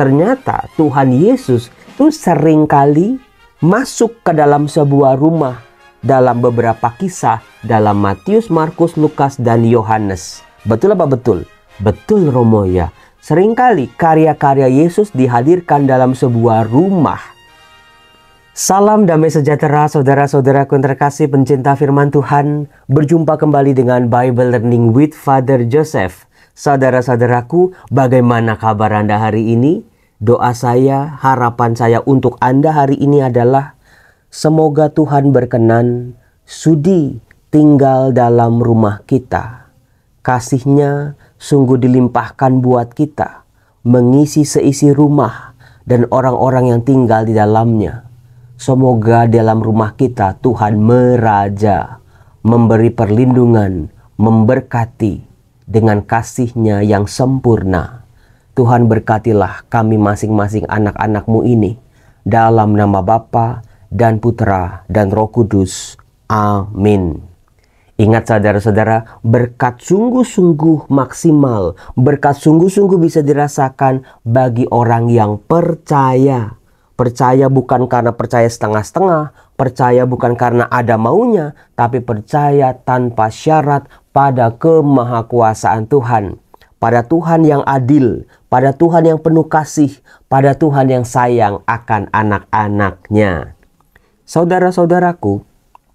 Ternyata Tuhan Yesus itu seringkali masuk ke dalam sebuah rumah dalam beberapa kisah dalam Matius, Markus, Lukas, dan Yohanes. Betul apa betul? Betul Romo ya. Seringkali karya-karya Yesus dihadirkan dalam sebuah rumah. Salam damai sejahtera saudara-saudaraku yang terkasih pencinta firman Tuhan. Berjumpa kembali dengan Bible Learning with Father Joseph. Saudara-saudaraku, bagaimana kabar Anda hari ini? Doa saya, harapan saya untuk Anda hari ini adalah semoga Tuhan berkenan sudi tinggal dalam rumah kita. Kasih-Nya sungguh dilimpahkan buat kita, mengisi seisi rumah dan orang-orang yang tinggal di dalamnya. Semoga dalam rumah kita Tuhan meraja, memberi perlindungan, memberkati dengan kasih-Nya yang sempurna. Tuhan berkatilah kami masing-masing anak-anak-Mu ini. Dalam nama Bapa dan Putra dan Roh Kudus. Amin. Ingat saudara-saudara, berkat sungguh-sungguh maksimal, berkat sungguh-sungguh bisa dirasakan bagi orang yang percaya. Percaya bukan karena percaya setengah-setengah, percaya bukan karena ada maunya, tapi percaya tanpa syarat pada kemahakuasaan Tuhan. Pada Tuhan yang adil, pada Tuhan yang penuh kasih, pada Tuhan yang sayang akan anak-anak-Nya. Saudara-saudaraku,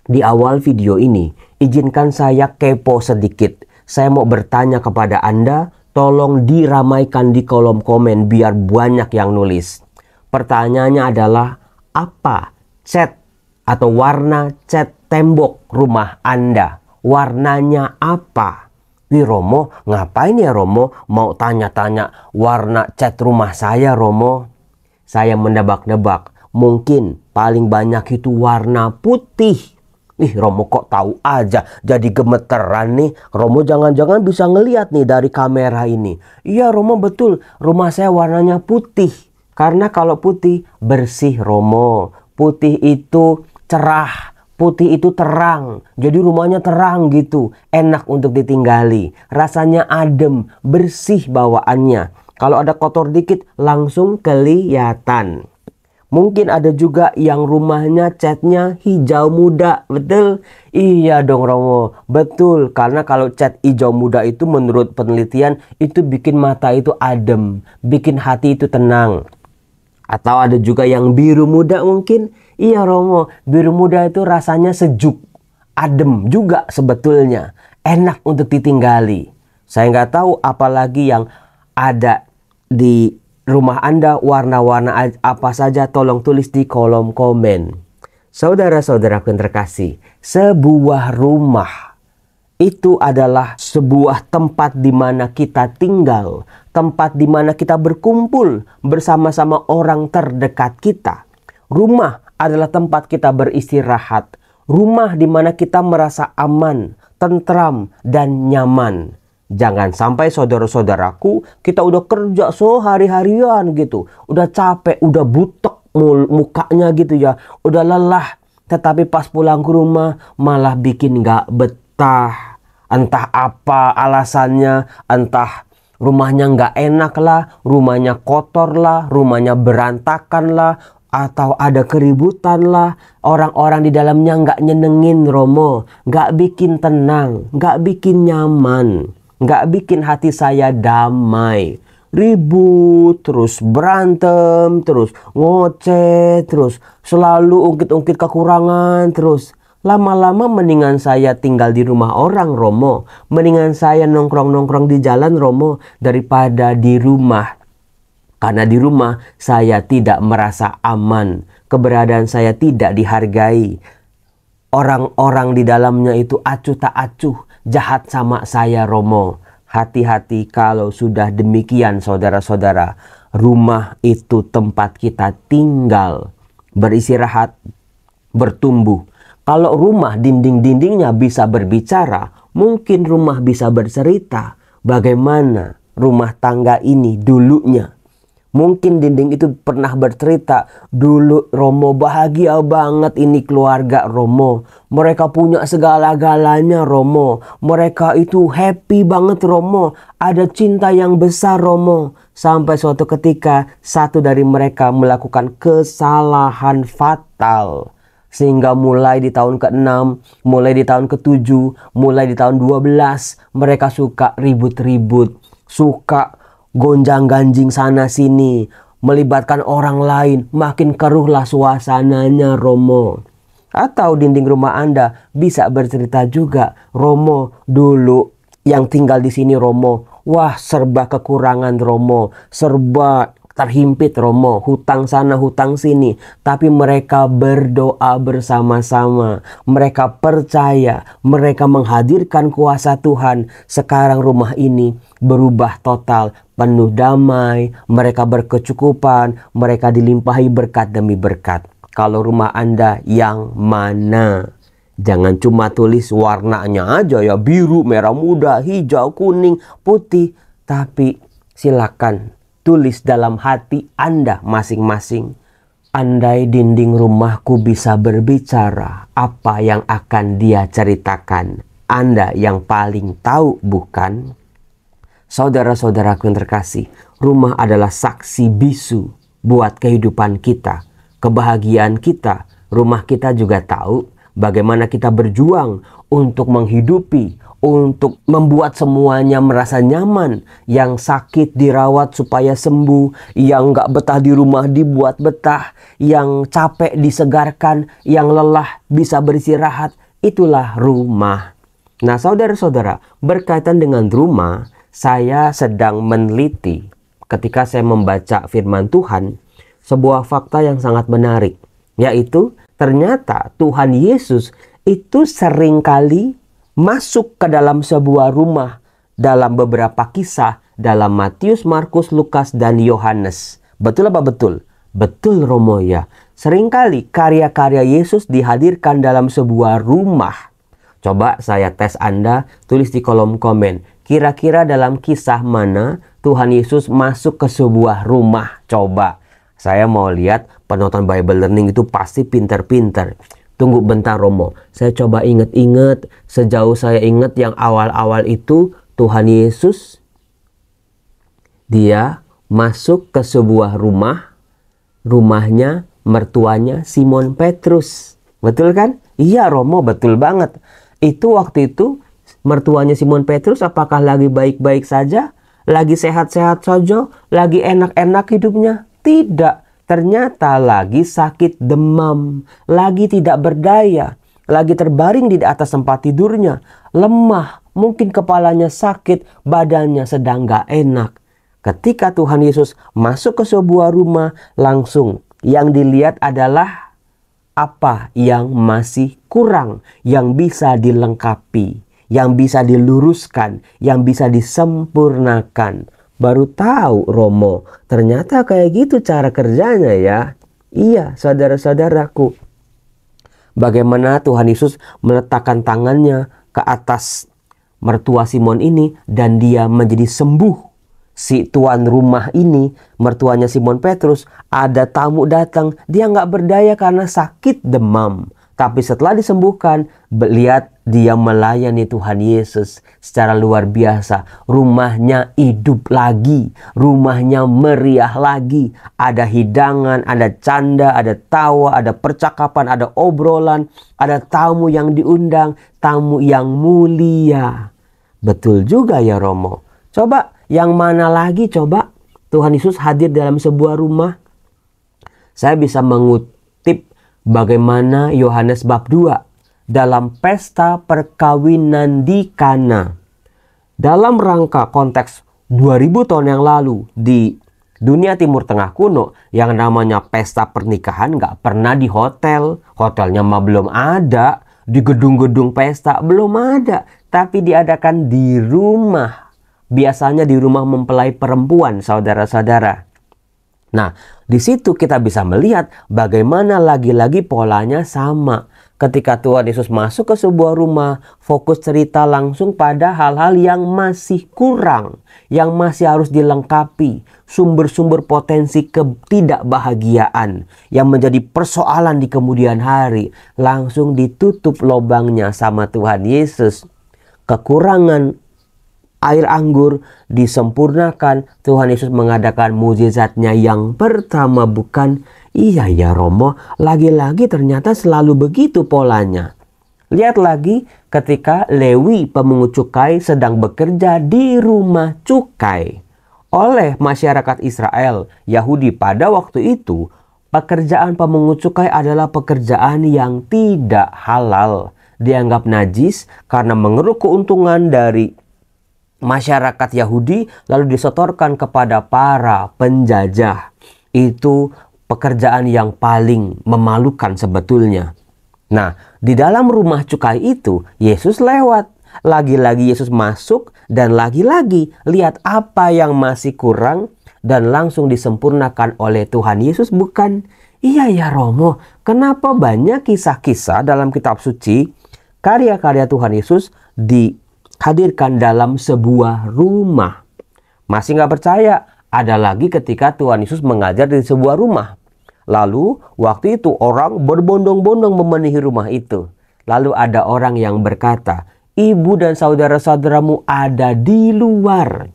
di awal video ini, izinkan saya kepo sedikit. Saya mau bertanya kepada Anda, tolong diramaikan di kolom komen biar banyak yang nulis. Pertanyaannya adalah, apa cat atau warna cat tembok rumah Anda? Warnanya apa? Wih Romo, ngapain ya Romo mau tanya-tanya warna cat rumah saya Romo? Saya menebak-nebak, mungkin paling banyak itu warna putih. Ih Romo kok tahu aja, jadi gemeteran nih. Romo jangan-jangan bisa ngeliat nih dari kamera ini. Iya Romo betul, rumah saya warnanya putih. Karena kalau putih bersih Romo, putih itu cerah. Putih itu terang, jadi rumahnya terang gitu, enak untuk ditinggali. Rasanya adem, bersih bawaannya. Kalau ada kotor dikit langsung kelihatan. Mungkin ada juga yang rumahnya catnya hijau muda, betul? Iya dong Romo, betul. Karena kalau cat hijau muda itu menurut penelitian itu bikin mata itu adem, bikin hati itu tenang. Atau ada juga yang biru muda mungkin. Iya Romo, biru muda itu rasanya sejuk, adem juga sebetulnya. Enak untuk ditinggali. Saya nggak tahu apalagi yang ada di rumah Anda, warna-warna apa saja, tolong tulis di kolom komen. Saudara-saudaraku yang terkasih, sebuah rumah itu adalah sebuah tempat di mana kita tinggal, tempat di mana kita berkumpul bersama-sama orang terdekat kita. Rumah adalah tempat kita beristirahat, rumah di mana kita merasa aman, tentram, dan nyaman. Jangan sampai saudara-saudaraku, kita udah kerja sehari-harian gitu, udah capek, udah butek mukanya gitu ya, udah lelah, tetapi pas pulang ke rumah malah bikin gak betah. Entah apa alasannya, entah rumahnya gak enak lah, rumahnya kotor lah, rumahnya berantakan lah, atau ada keributan lah, orang-orang di dalamnya nggak nyenengin Romo, nggak bikin tenang, nggak bikin nyaman, nggak bikin hati saya damai. Ribut, terus berantem, terus ngoceh, terus selalu ungkit-ungkit kekurangan, terus lama-lama mendingan saya tinggal di rumah orang Romo, mendingan saya nongkrong-nongkrong di jalan Romo daripada di rumah. Karena di rumah saya tidak merasa aman, keberadaan saya tidak dihargai. Orang-orang di dalamnya itu acuh tak acuh, jahat sama saya Romo. Hati-hati kalau sudah demikian saudara-saudara. Rumah itu tempat kita tinggal, beristirahat, bertumbuh. Kalau rumah dinding-dindingnya bisa berbicara, mungkin rumah bisa bercerita bagaimana rumah tangga ini dulunya. Mungkin dinding itu pernah bercerita, dulu Romo bahagia banget ini keluarga Romo. Mereka punya segala-galanya Romo. Mereka itu happy banget Romo. Ada cinta yang besar Romo. Sampai suatu ketika satu dari mereka melakukan kesalahan fatal. Sehingga mulai di tahun ke-6, mulai di tahun ke-7, mulai di tahun 12, mereka suka ribut-ribut. Suka gonjang-ganjing sana sini, melibatkan orang lain, makin keruhlah suasananya Romo. Atau dinding rumah Anda bisa bercerita juga, Romo dulu yang tinggal di sini Romo, wah serba kekurangan Romo, serba terhimpit Romo, hutang sana hutang sini, tapi mereka berdoa bersama-sama, mereka percaya, mereka menghadirkan kuasa Tuhan. Sekarang rumah ini berubah total, penuh damai, mereka berkecukupan, mereka dilimpahi berkat demi berkat. Kalau rumah Anda yang mana? Jangan cuma tulis warnanya aja ya, biru, merah muda, hijau, kuning, putih, tapi silakan tulis dalam hati Anda masing-masing. Andai dinding rumahku bisa berbicara, apa yang akan dia ceritakan? Anda yang paling tahu, bukan? Saudara-saudaraku yang terkasih, rumah adalah saksi bisu buat kehidupan kita, kebahagiaan kita. Rumah kita juga tahu bagaimana kita berjuang untuk menghidupi, untuk membuat semuanya merasa nyaman. Yang sakit dirawat supaya sembuh, yang gak betah di rumah dibuat betah, yang capek disegarkan, yang lelah bisa beristirahat. Itulah rumah. Nah saudara-saudara, berkaitan dengan rumah, saya sedang meneliti ketika saya membaca firman Tuhan, sebuah fakta yang sangat menarik, yaitu ternyata Tuhan Yesus itu seringkali masuk ke dalam sebuah rumah dalam beberapa kisah dalam Matius, Markus, Lukas, dan Yohanes. Betul apa betul? Betul Romo ya. Seringkali karya-karya Yesus dihadirkan dalam sebuah rumah. Coba saya tes Anda, tulis di kolom komen. Kira-kira dalam kisah mana Tuhan Yesus masuk ke sebuah rumah? Coba. Saya mau lihat penonton Bible Learning itu pasti pinter-pinter. Tunggu bentar Romo, saya coba inget-inget. Sejauh saya ingat yang awal-awal itu Tuhan Yesus, dia masuk ke sebuah rumah. Rumahnya mertuanya Simon Petrus. Betul kan? Iya Romo, betul banget. Itu waktu itu mertuanya Simon Petrus apakah lagi baik-baik saja? Lagi sehat-sehat saja? Lagi enak-enak hidupnya? Tidak. Ternyata lagi sakit demam, lagi tidak berdaya, lagi terbaring di atas tempat tidurnya, lemah, mungkin kepalanya sakit, badannya sedang gak enak. Ketika Tuhan Yesus masuk ke sebuah rumah, langsung yang dilihat adalah apa yang masih kurang, yang bisa dilengkapi, yang bisa diluruskan, yang bisa disempurnakan. Baru tahu Romo, ternyata kayak gitu cara kerjanya ya. Iya saudara-saudaraku. Bagaimana Tuhan Yesus meletakkan tangannya ke atas mertua Simon ini dan dia menjadi sembuh. Si tuan rumah ini, mertuanya Simon Petrus, ada tamu datang, dia nggak berdaya karena sakit demam. Tapi setelah disembuhkan, lihat dia melayani Tuhan Yesus secara luar biasa. Rumahnya hidup lagi, rumahnya meriah lagi. Ada hidangan, ada canda, ada tawa, ada percakapan, ada obrolan, ada tamu yang diundang, tamu yang mulia. Betul juga ya Romo. Coba yang mana lagi coba Tuhan Yesus hadir dalam sebuah rumah? Saya bisa mengutip bagaimana Yohanes bab 2 dalam pesta perkawinan di Kana. Dalam rangka konteks 2000 tahun yang lalu di dunia Timur Tengah kuno, yang namanya pesta pernikahan nggak pernah di hotel. Hotelnya mah belum ada, di gedung-gedung pesta belum ada, tapi diadakan di rumah. Biasanya di rumah mempelai perempuan, saudara-saudara. Nah, di situ kita bisa melihat bagaimana lagi-lagi polanya sama. ketika Tuhan Yesus masuk ke sebuah rumah, fokus cerita langsung pada hal-hal yang masih kurang, yang masih harus dilengkapi, sumber-sumber potensi ketidakbahagiaan yang menjadi persoalan di kemudian hari, langsung ditutup lubangnya sama Tuhan Yesus. Kekurangan air anggur disempurnakan, Tuhan Yesus mengadakan mukjizatnya yang pertama. Bukan? Iya ya Romo, lagi-lagi ternyata selalu begitu polanya. Lihat lagi ketika Lewi pemungut cukai sedang bekerja di rumah cukai. Oleh masyarakat Israel, Yahudi pada waktu itu, pekerjaan pemungut cukai adalah pekerjaan yang tidak halal. Dianggap najis karena mengeruk keuntungan dari masyarakat Yahudi lalu disetorkan kepada para penjajah. Itu pekerjaan yang paling memalukan sebetulnya. Nah, di dalam rumah cukai itu Yesus lewat. Lagi-lagi Yesus masuk dan lagi-lagi lihat apa yang masih kurang dan langsung disempurnakan oleh Tuhan Yesus. Bukan? Iya ya Romo, kenapa banyak kisah-kisah dalam kitab suci karya-karya Tuhan Yesus dihadirkan dalam sebuah rumah? Masih nggak percaya? Ada lagi ketika Tuhan Yesus mengajar di sebuah rumah. Lalu waktu itu orang berbondong-bondong memenuhi rumah itu. Lalu ada orang yang berkata, ibu dan saudara-saudaramu ada di luar.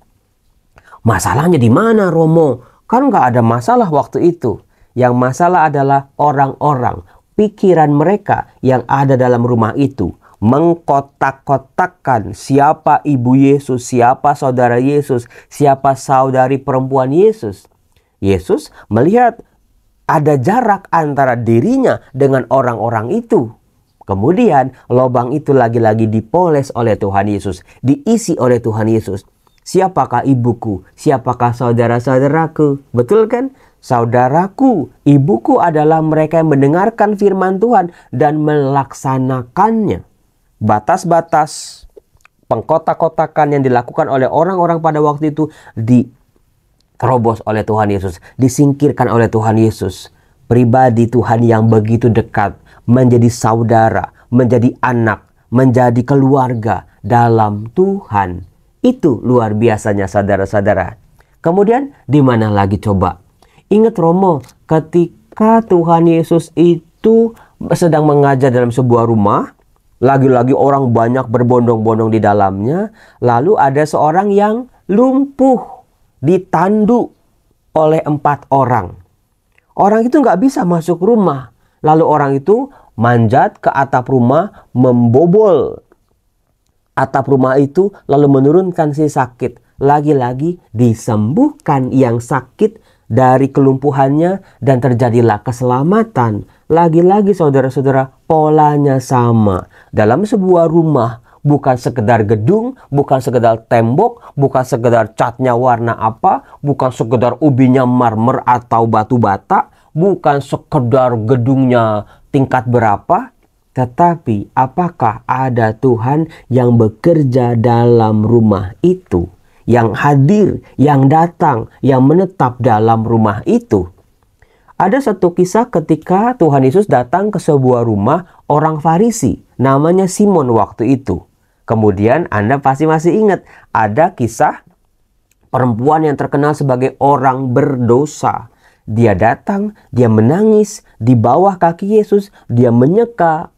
Masalahnya di mana Romo? Kan nggak ada masalah waktu itu. Yang masalah adalah orang-orang, pikiran mereka yang ada dalam rumah itu. Mengkotak-kotakkan siapa ibu Yesus, siapa saudara Yesus, siapa saudari perempuan Yesus. Yesus melihat ada jarak antara dirinya dengan orang-orang itu. Kemudian lubang itu lagi-lagi dipoles oleh Tuhan Yesus, diisi oleh Tuhan Yesus. Siapakah ibuku? Siapakah saudara-saudaraku? Betul kan? Saudaraku, ibuku adalah mereka yang mendengarkan firman Tuhan dan melaksanakannya. Batas-batas pengkotak-kotakan yang dilakukan oleh orang-orang pada waktu itu diterobos oleh Tuhan Yesus, disingkirkan oleh Tuhan Yesus. Pribadi Tuhan yang begitu dekat, menjadi saudara, menjadi anak, menjadi keluarga dalam Tuhan. Itu luar biasanya saudara-saudara. Kemudian di mana lagi coba? Ingat Romo, ketika Tuhan Yesus itu sedang mengajar dalam sebuah rumah, lagi-lagi orang banyak berbondong-bondong di dalamnya. Lalu ada seorang yang lumpuh, ditandu oleh 4 orang. Orang itu nggak bisa masuk rumah. Lalu orang itu manjat ke atap rumah, membobol atap rumah itu, lalu menurunkan si sakit. Lagi-lagi disembuhkan yang sakit dari kelumpuhannya dan terjadilah keselamatan. Lagi-lagi saudara-saudara, polanya sama. Dalam sebuah rumah, bukan sekedar gedung, bukan sekedar tembok, bukan sekedar catnya warna apa, bukan sekedar ubinya marmer atau batu bata, bukan sekedar gedungnya tingkat berapa, tetapi apakah ada Tuhan yang bekerja dalam rumah itu, yang hadir, yang datang, yang menetap dalam rumah itu? Ada satu kisah ketika Tuhan Yesus datang ke sebuah rumah orang Farisi, namanya Simon waktu itu. Kemudian Anda pasti masih ingat, ada kisah perempuan yang terkenal sebagai orang berdosa. Dia datang, dia menangis di bawah kaki Yesus, dia menyeka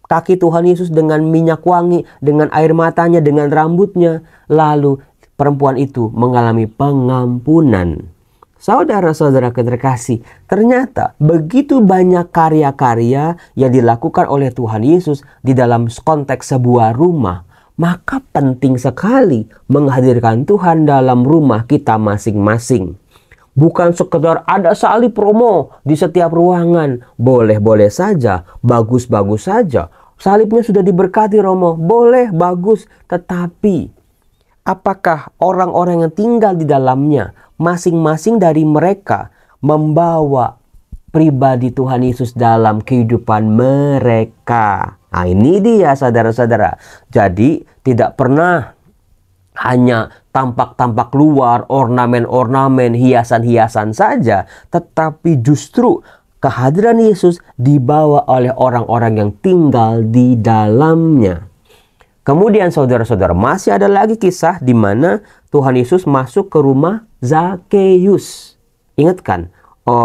kaki Tuhan Yesus dengan minyak wangi, dengan air matanya, dengan rambutnya. Lalu perempuan itu mengalami pengampunan. Saudara-saudara terkasih, ternyata begitu banyak karya-karya yang dilakukan oleh Tuhan Yesus di dalam konteks sebuah rumah. Maka penting sekali menghadirkan Tuhan dalam rumah kita masing-masing. Bukan sekedar ada salib Romo di setiap ruangan. Boleh-boleh saja, bagus-bagus saja. Salibnya sudah diberkati Romo, boleh, bagus. Tetapi apakah orang-orang yang tinggal di dalamnya, masing-masing dari mereka membawa pribadi Tuhan Yesus dalam kehidupan mereka? Nah, ini dia saudara-saudara. Jadi tidak pernah hanya tampak-tampak luar, ornamen-ornamen, hiasan-hiasan saja. Tetapi justru kehadiran Yesus dibawa oleh orang-orang yang tinggal di dalamnya. Kemudian saudara-saudara, masih ada lagi kisah di mana Tuhan Yesus masuk ke rumah Zakheus. Ingat kan,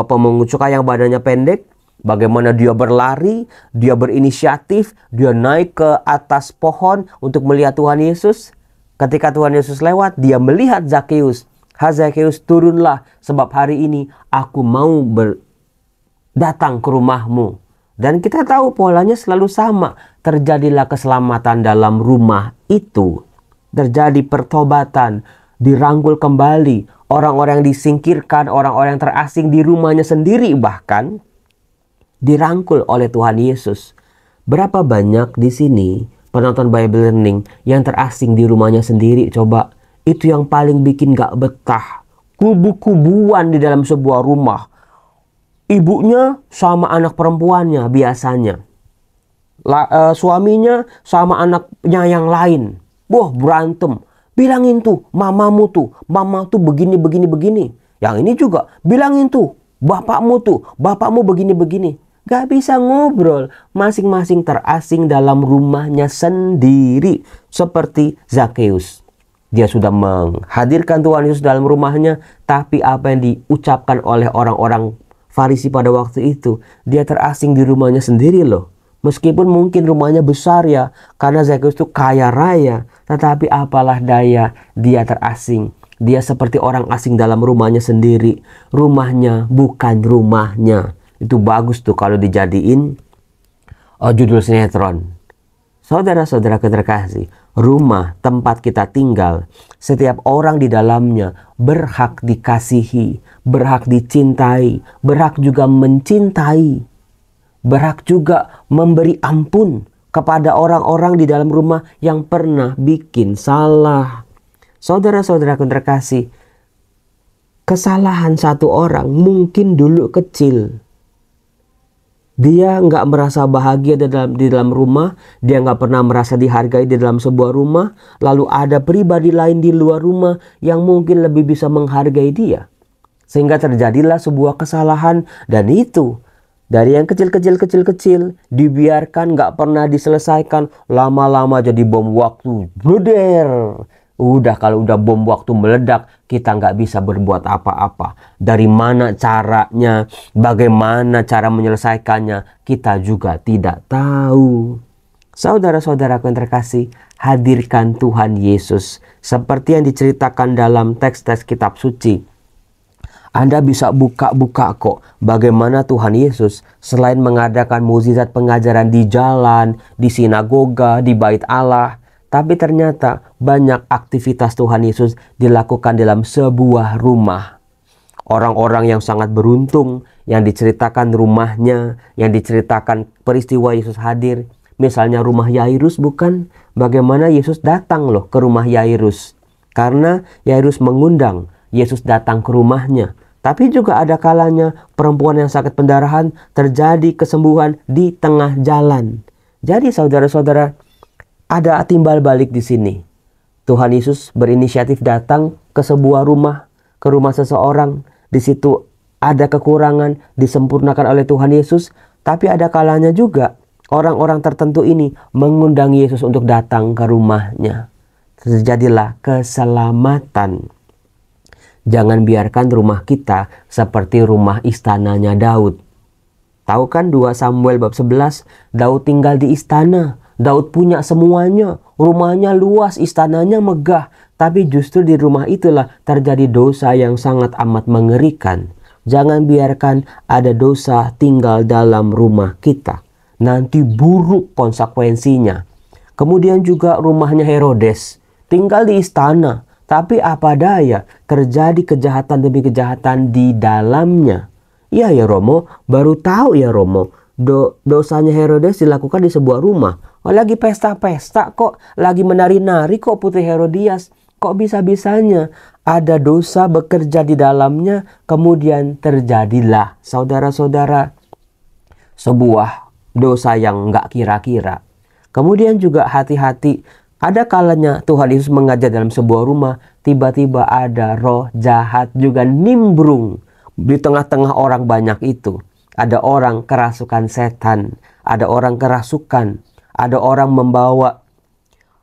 pemungut cukai yang badannya pendek, bagaimana dia berlari, dia berinisiatif, dia naik ke atas pohon untuk melihat Tuhan Yesus. Ketika Tuhan Yesus lewat, dia melihat Zakheus. "Hai Zakheus, turunlah, sebab hari ini aku mau datang ke rumahmu." Dan kita tahu polanya selalu sama. Terjadilah keselamatan dalam rumah itu. Terjadi pertobatan, dirangkul kembali. Orang-orang yang disingkirkan, orang-orang yang terasing di rumahnya sendiri bahkan dirangkul oleh Tuhan Yesus. Berapa banyak di sini penonton Bible Learning yang terasing di rumahnya sendiri? Coba, itu yang paling bikin gak betah. Kubu-kubuan di dalam sebuah rumah. Ibunya sama anak perempuannya biasanya. Suaminya sama anaknya yang lain. Wah, berantem. Bilangin tuh, mama tuh begini. Yang ini juga, bilangin tuh, bapakmu begini. Gak bisa ngobrol, masing-masing terasing dalam rumahnya sendiri. Seperti Zakheus. Dia sudah menghadirkan Tuhan Yesus dalam rumahnya, tapi apa yang diucapkan oleh orang-orang Farisi pada waktu itu, dia terasing di rumahnya sendiri loh. Meskipun mungkin rumahnya besar ya, karena Zakheus itu kaya raya, tetapi apalah daya, dia terasing. Dia seperti orang asing dalam rumahnya sendiri. Rumahnya bukan rumahnya. Itu bagus tuh kalau dijadiin judul sinetron. Saudara-saudara terkasih, rumah tempat kita tinggal, setiap orang di dalamnya berhak dikasihi, berhak dicintai, berhak juga mencintai, berhak juga memberi ampun kepada orang-orang di dalam rumah yang pernah bikin salah. Saudara-saudara terkasih, kesalahan satu orang mungkin dulu kecil. Dia nggak merasa bahagia di dalam rumah. Dia nggak pernah merasa dihargai di dalam sebuah rumah. Lalu ada pribadi lain di luar rumah yang mungkin lebih bisa menghargai dia. Sehingga terjadilah sebuah kesalahan. Dan itu dari yang kecil-kecil dibiarkan, nggak pernah diselesaikan. Lama-lama jadi bom waktu. Bluder. Kalau udah bom waktu meledak, kita nggak bisa berbuat apa-apa. Dari mana caranya, bagaimana cara menyelesaikannya, kita juga tidak tahu. Saudara-saudaraku yang terkasih, hadirkan Tuhan Yesus. Seperti yang diceritakan dalam teks-teks kitab suci. Anda bisa buka-buka kok bagaimana Tuhan Yesus selain mengadakan mukjizat pengajaran di jalan, di sinagoga, di bait Allah, tapi ternyata banyak aktivitas Tuhan Yesus dilakukan dalam sebuah rumah. Orang-orang yang sangat beruntung, yang diceritakan rumahnya, yang diceritakan peristiwa Yesus hadir. Misalnya rumah Yairus, bukan? Bagaimana Yesus datang loh ke rumah Yairus. Karena Yairus mengundang Yesus datang ke rumahnya. Tapi juga ada kalanya perempuan yang sakit pendarahan terjadi kesembuhan di tengah jalan. Jadi saudara-saudara, ada timbal balik di sini. Tuhan Yesus berinisiatif datang ke sebuah rumah, ke rumah seseorang. Di situ ada kekurangan, disempurnakan oleh Tuhan Yesus. Tapi ada kalanya juga orang-orang tertentu ini mengundang Yesus untuk datang ke rumahnya. Terjadilah keselamatan. Jangan biarkan rumah kita seperti rumah istananya Daud. Tahu kan 2 Samuel bab 11, Daud tinggal di istana. Daud punya semuanya, rumahnya luas, istananya megah. Tapi justru di rumah itulah terjadi dosa yang sangat amat mengerikan. Jangan biarkan ada dosa tinggal dalam rumah kita. Nanti buruk konsekuensinya. Kemudian juga rumahnya Herodes, tinggal di istana. Tapi apa daya, terjadi kejahatan demi kejahatan di dalamnya. Ya Romo, baru tahu ya Romo, dosanya Herodes dilakukan di sebuah rumah. Lagi pesta-pesta kok, lagi menari-nari kok Putri Herodias. Kok bisa-bisanya ada dosa bekerja di dalamnya, kemudian terjadilah saudara-saudara sebuah dosa yang nggak kira-kira. Kemudian juga hati-hati, ada kalanya Tuhan Yesus mengajar dalam sebuah rumah, tiba-tiba ada roh jahat juga nimbrung di tengah-tengah orang banyak itu. Ada orang kerasukan setan, ada orang kerasukan, ada orang membawa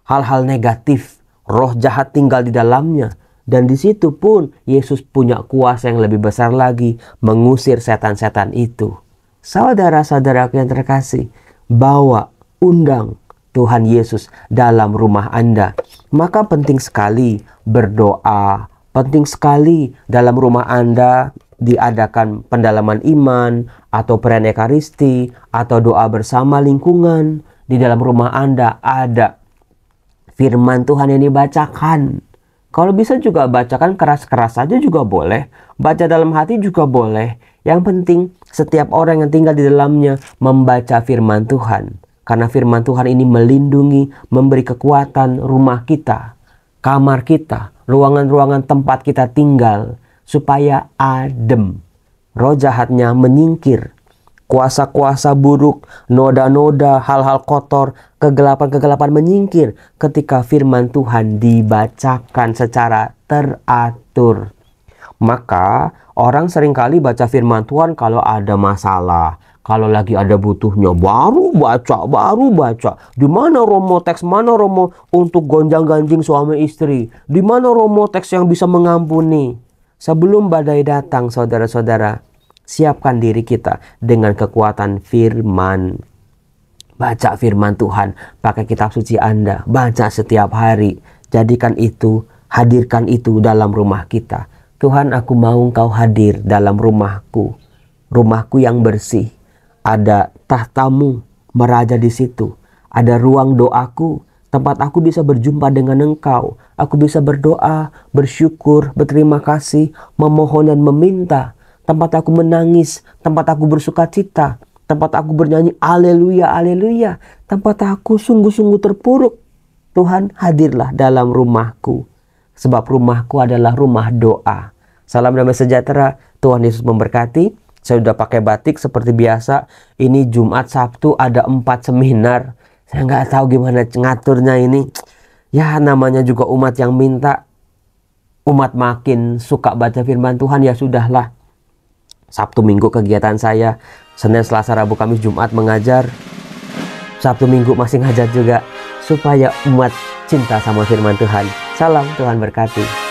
hal-hal negatif, roh jahat tinggal di dalamnya. Dan di situ pun Yesus punya kuasa yang lebih besar lagi mengusir setan-setan itu. Saudara-saudaraku yang terkasih, bawa, undang Tuhan Yesus dalam rumah Anda. Maka penting sekali berdoa, penting sekali dalam rumah Anda diadakan pendalaman iman atau perayaan Ekaristi atau doa bersama lingkungan. Di dalam rumah Anda ada firman Tuhan yang dibacakan. Kalau bisa juga bacakan keras-keras saja juga boleh. Baca dalam hati juga boleh. Yang penting setiap orang yang tinggal di dalamnya membaca firman Tuhan. Karena firman Tuhan ini melindungi, memberi kekuatan rumah kita, kamar kita, ruangan-ruangan tempat kita tinggal. Supaya adem. Roh jahatnya menyingkir. Kuasa-kuasa buruk, noda-noda, hal-hal kotor, kegelapan-kegelapan menyingkir ketika firman Tuhan dibacakan secara teratur. Maka orang seringkali baca firman Tuhan kalau ada masalah, kalau lagi ada butuhnya, baru baca. Di mana romo teks, mana romo untuk gonjang-ganjing suami istri? Di mana romo teks yang bisa mengampuni? Sebelum badai datang, saudara-saudara, siapkan diri kita dengan kekuatan firman. Baca firman Tuhan, pakai kitab suci Anda, baca setiap hari. Jadikan itu, hadirkan itu dalam rumah kita. Tuhan, aku mau Engkau hadir dalam rumahku. Rumahku yang bersih. Ada tahtamu meraja di situ. Ada ruang doaku, tempat aku bisa berjumpa dengan Engkau. Aku bisa berdoa, bersyukur, berterima kasih, memohon dan meminta. Tempat aku menangis, tempat aku bersuka cita, tempat aku bernyanyi haleluya, haleluya. Tempat aku sungguh-sungguh terpuruk. Tuhan, hadirlah dalam rumahku. Sebab rumahku adalah rumah doa. Salam damai sejahtera, Tuhan Yesus memberkati. Saya sudah pakai batik seperti biasa. Ini Jumat Sabtu ada 4 seminar. Saya nggak tahu gimana ngaturnya ini. Ya namanya juga umat yang minta. Umat makin suka baca firman Tuhan, ya sudahlah. Sabtu Minggu kegiatan saya. Senin, Selasa, Rabu, Kamis, Jumat mengajar. Sabtu Minggu masih ngajar juga. Supaya umat cinta sama firman Tuhan. Salam, Tuhan berkati.